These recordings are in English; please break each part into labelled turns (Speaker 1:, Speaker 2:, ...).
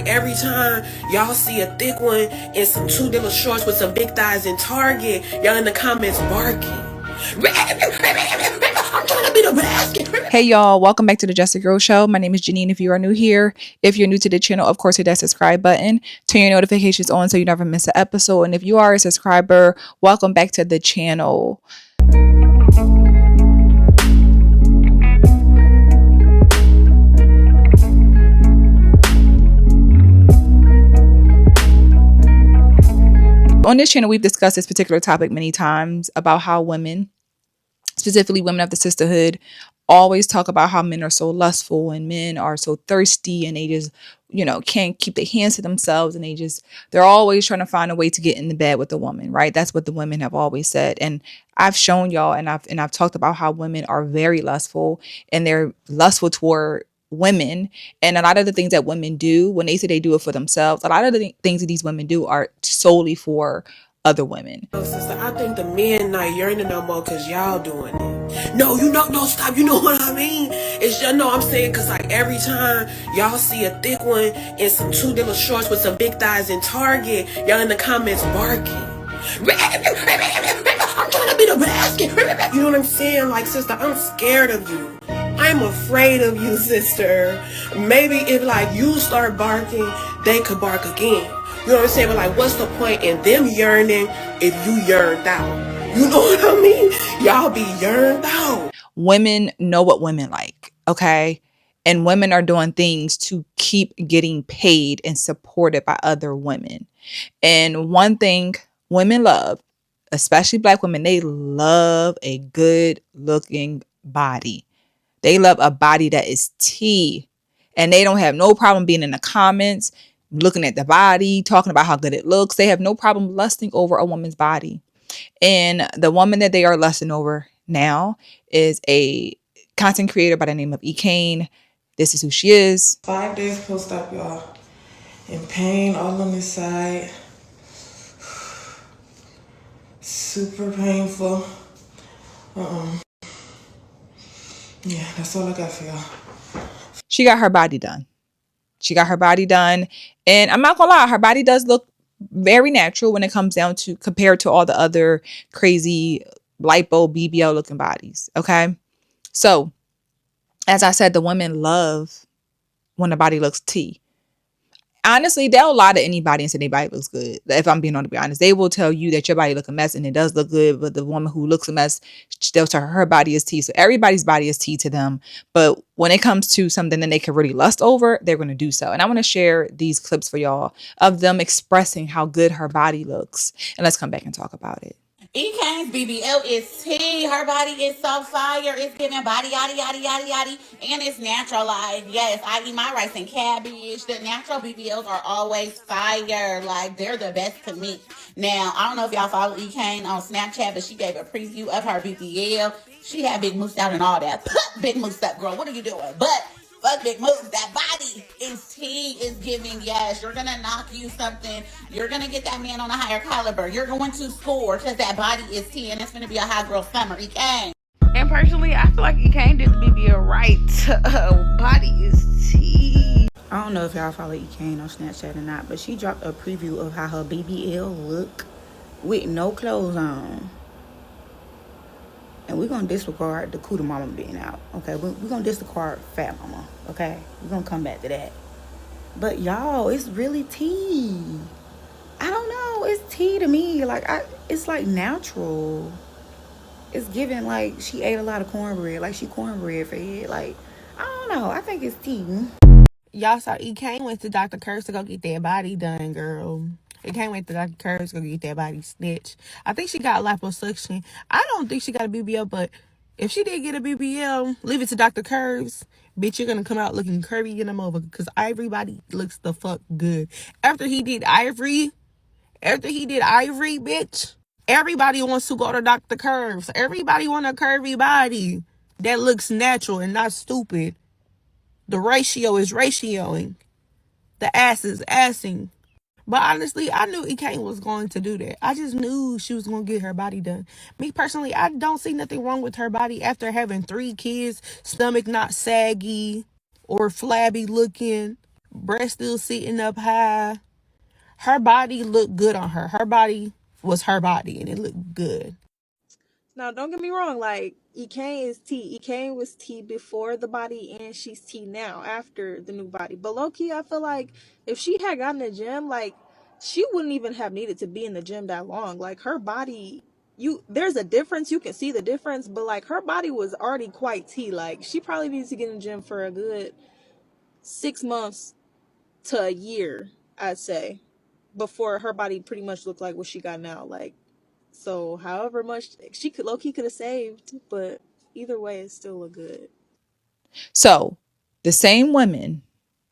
Speaker 1: Every time y'all see a thick one in some two little shorts with some big thighs in Target, y'all in the comments barking. I'm trying to be the basket.
Speaker 2: Hey y'all, welcome back to the Just a Girl Show. My name is Janine. If you are new here, if you're new to the channel, of course hit that subscribe button, turn your notifications on so you never miss an episode. And if you are a subscriber, welcome back to the channel. On this channel, we've discussed this particular topic many times about how women, specifically women of the sisterhood, always talk about how men are so lustful and men are so thirsty and they just, can't keep their hands to themselves and they're always trying to find a way to get in the bed with a woman, right? That's what the women have always said. And I've shown y'all and I've talked about how women are very lustful and they're lustful toward women. And a lot of the things that women do, when they say they do it for themselves, a lot of the things that these women do are solely for other women.
Speaker 1: No, sister, I think the men not yearning no more because y'all doing it. No, stop. You know what I mean? It's just, no, I'm saying because like every time y'all see a thick one in some two little shorts with some big thighs in Target, y'all in the comments barking. I'm trying to be the basket. You know what I'm saying? Like, sister, I'm scared of you. I'm afraid of you, sister. Maybe if like you start barking, they could bark again. You know what I'm saying? But like, what's the point in them yearning if you yearned out? You know what I mean? Y'all be yearned out.
Speaker 2: Women know what women like, okay? And women are doing things to keep getting paid and supported by other women. And one thing women love, especially Black women, they love a good looking body. They love a body that is T. And they don't have no problem being in the comments, looking at the body, talking about how good it looks. They have no problem lusting over a woman's body. And the woman that they are lusting over now is a content creator by the name of Ekane. This is who she is.
Speaker 3: 5 days post-op, y'all. In pain all on this side. Super painful. Yeah, that's all I got for y'all.
Speaker 2: She got her body done. And I'm not gonna lie, her body does look very natural when it comes down to compared to all the other crazy lipo BBL looking bodies. Okay. So as I said, the women love when the body looks T. Honestly, they'll lie to anybody and say their body looks good. If I'm being honest, they will tell you that your body look a mess and it does look good. But the woman who looks a mess, they'll tell her body is T. So everybody's body is T to them. But when it comes to something that they can really lust over, they're going to do so. And I want to share these clips for y'all of them expressing how good her body looks. And let's come back and talk about it.
Speaker 4: Ekane's BBL is T. Her body is so fire. It's giving body, yaddy, yaddy, yaddy, yaddy. And it's naturalized. Yes, I eat my rice and cabbage. The natural BBLs are always fire. Like, they're the best to me. Now, I don't know if y'all follow Ekane on Snapchat, but she gave a preview of her BBL. She had big moose out and all that. Big moose up, girl. What are you doing? But fuck big moves. That body is T, is giving. Yes, you're gonna knock you something. You're gonna get that man on a higher caliber. You're going to score because that body is T, and it's gonna be a hot girl summer. Ekane.
Speaker 5: And personally, I feel like Ekane did the BBL right. Body is T.
Speaker 6: I don't know if y'all follow Ekane on Snapchat or not, but she dropped a preview of how her BBL look with no clothes on. And we're going to disregard the Cuda Mama being out, okay? We're going to disregard Fat Mama, okay? We're going to come back to that. But, y'all, it's really tea. I don't know. It's tea to me. Like, it's, like, natural. It's giving, like, she ate a lot of cornbread. Like, she cornbread fed. Like, I don't know. I think it's tea.
Speaker 5: Y'all saw Ekane went to Dr. Kurz to go get that body done, girl. Ekane went to Dr. Kurz to go get that body snitched. I think she got liposuction. I don't think she got a BBL, but if she did get a BBL, leave it to Dr. Kurz. Bitch, you're gonna come out looking curvy in them over because Ivory body looks the fuck good. After he did Ivory, bitch, everybody wants to go to Dr. Kurz. Everybody want a curvy body that looks natural and not stupid. The ratio is ratioing. The ass is assing. But honestly, I knew Ekane was going to do that. I just knew she was going to get her body done. Me personally, I don't see nothing wrong with her body after having 3 kids, stomach not saggy or flabby looking. breast still sitting up high. Her body looked good on her. Her body was her body and it looked good.
Speaker 7: Now, don't get me wrong. Like, Ekane is T. Ekane was T before the body, and she's T now after the new body. But low key, I feel like if she had gotten the gym, like, she wouldn't even have needed to be in the gym that long. Like, her body, there's a difference. You can see the difference, but like, her body was already quite T. Like, she probably needs to get in the gym for a good 6 months to a year, I'd say, before her body pretty much looked like what she got now. Like, so however much she could, low-key could have saved, but either way, it still look good.
Speaker 2: So the same women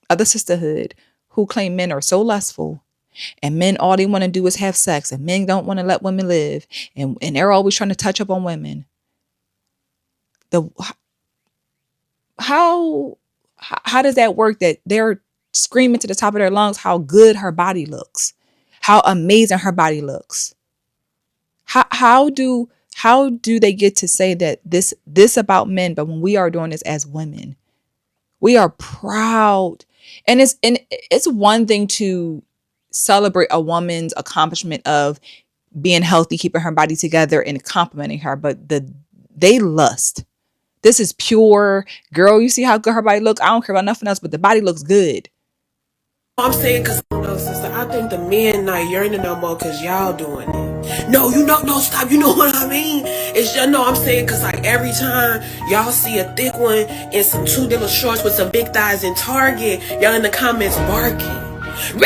Speaker 2: of the sisterhood who claim men are so lustful and men all they want to do is have sex and men don't want to let women live and they're always trying to touch up on women. How does that work that they're screaming to the top of their lungs how good her body looks, how amazing her body looks? How do they get to say that this about men, but when we are doing this as women, we are proud? And it's one thing to celebrate a woman's accomplishment of being healthy, keeping her body together, and complimenting her, but they lust. This is pure, girl, you see how good her body looks? I don't care about nothing else, but the body looks good.
Speaker 1: I'm saying because, sister, I think the men not yearning no more because y'all doing it. No, no, stop. You know what I mean? It's just, no, I'm saying because, like, every time y'all see a thick one in some 2 little shorts with some big thighs in Target, y'all in the comments barking. I'm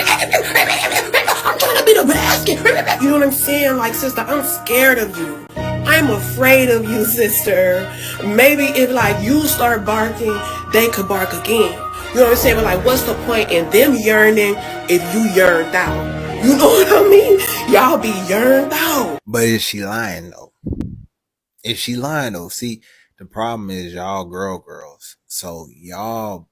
Speaker 1: trying to be the basket. You know what I'm saying? Like, sister, I'm scared of you. I'm afraid of you, sister. Maybe if, like, you start barking, they could bark again. You know what I'm saying? But like, what's the point in them yearning if you yearned out? You know what I mean? Y'all be yearned out.
Speaker 8: But is she lying though? See, the problem is y'all girls. So y'all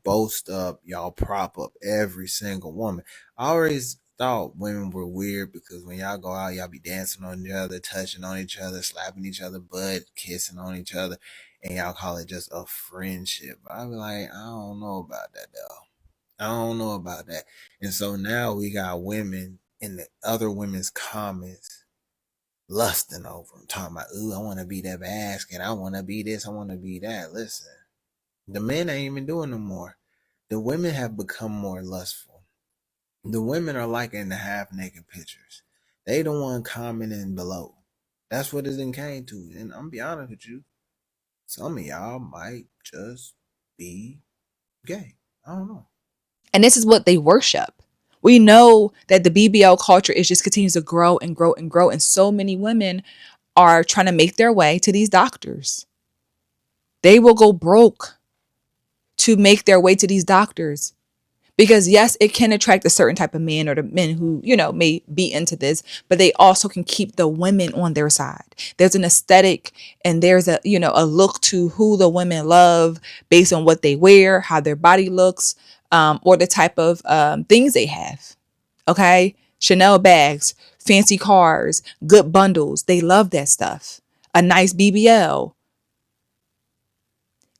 Speaker 8: boast up, y'all prop up every single woman. I always thought women were weird because when y'all go out, y'all be dancing on each other, touching on each other, slapping each other butt, kissing on each other, and y'all call it just a friendship. I be like, I don't know about that though. I don't know about that. And so now we got women in the other women's comments lusting over them, talking about, ooh, I want to be that basket. I want to be this. I want to be that. Listen, the men ain't even doing no more. The women have become more lustful. The women are liking the half-naked pictures. They don't want commenting below. That's what it came to. And I'm be honest with you, some of y'all might just be gay. I don't know.
Speaker 2: And this is what they worship. We know that the BBL culture is just continues to grow and grow and grow. And so many women are trying to make their way to these doctors. They will go broke to make their way to these doctors. Because yes, it can attract a certain type of men or the men who, may be into this, but they also can keep the women on their side. There's an aesthetic and there's a look to who the women love based on what they wear, how their body looks, or the type of things they have. Okay. Chanel bags, fancy cars, good bundles. They love that stuff. A nice BBL.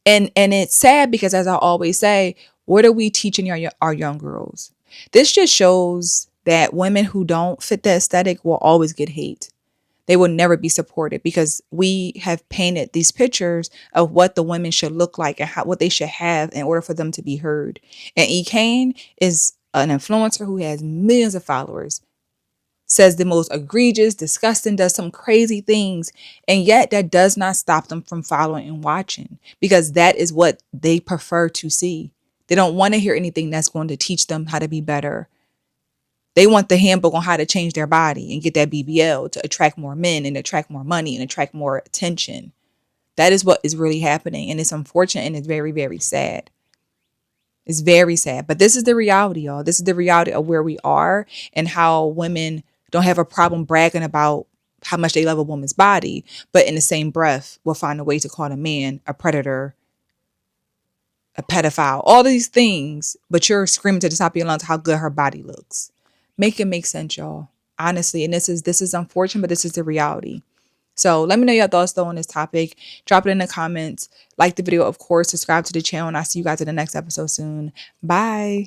Speaker 2: And it's sad because, as I always say, what are we teaching our young girls? This just shows that women who don't fit the aesthetic will always get hate. They will never be supported because we have painted these pictures of what the women should look like and what they should have in order for them to be heard. And Ekane is an influencer who has millions of followers, says the most egregious, disgusting, does some crazy things. And yet that does not stop them from following and watching because that is what they prefer to see. They don't want to hear anything that's going to teach them how to be better. They want the handbook on how to change their body and get that BBL to attract more men and attract more money and attract more attention. That is what is really happening. And it's unfortunate and it's very, very sad. It's very sad. But this is the reality, y'all. This is the reality of where we are and how women don't have a problem bragging about how much they love a woman's body, but in the same breath will find a way to call a man a predator, a pedophile, all these things, but you're screaming to the top of your lungs how good her body looks. Make it make sense, y'all. Honestly, and this is unfortunate, but this is the reality. So let me know your thoughts though on this topic. Drop it in the comments. Like the video, of course. Subscribe to the channel. And I'll see you guys in the next episode soon. Bye.